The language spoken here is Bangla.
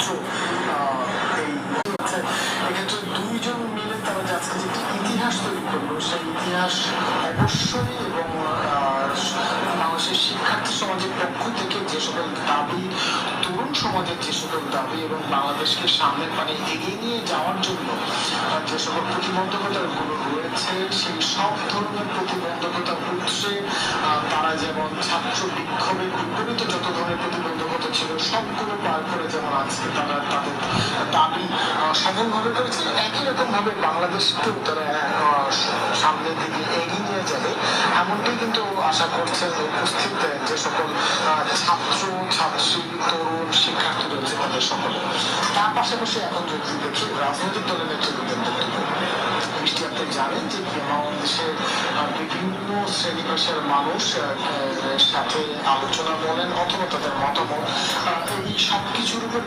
ছাত্র এই এক্ষেত্রে দুইজন মিলে তারা যে আজকে যে ইতিহাস তৈরি করলো সেই ইতিহাস অবশ্যই এবং বাংলাদেশের শিক্ষার্থী সমাজের পক্ষ থেকে যে সকল দাবি, তরুণ সমাজের যে সকল দাবি এবং বাংলাদেশকে সামনের পানে এগিয়ে নিয়ে যাওয়ার জন্য যে সকল প্রতিবন্ধকতাগুলো রয়েছে সেই সব ধরনের প্রতিবন্ধকতা উৎসে তারা যেমন ছাত্র বিক্ষোভের বিপরীত যত ধরনের প্রতিবন্ধকতা ছিল সবগুলো পার করে যেমন আজকে তারা তাদের দাবি সফলভাবে করেছে, একই রকম ভাবে বাংলাদেশকেও তারা সামনের দিকে এগিয়ে নিয়ে যাবে এমনটাই কিন্তু আশা করছেন উপস্থিত যে সকল ছাত্র ছাত্রী তরুণ শিক্ষার্থী রয়েছে তাদের সকলে। তার পাশাপাশি এখন যদি দেখি রাজনৈতিক দলের নেতৃত্বের বক্তব্য, বৃষ্টি আপনি জানেন যে বাংলাদেশের বিভিন্ন শ্রেণী পেশার মানুষ সাথে আলোচনা বলেন অথবা তাদের মতামত এই সবকিছুর উপর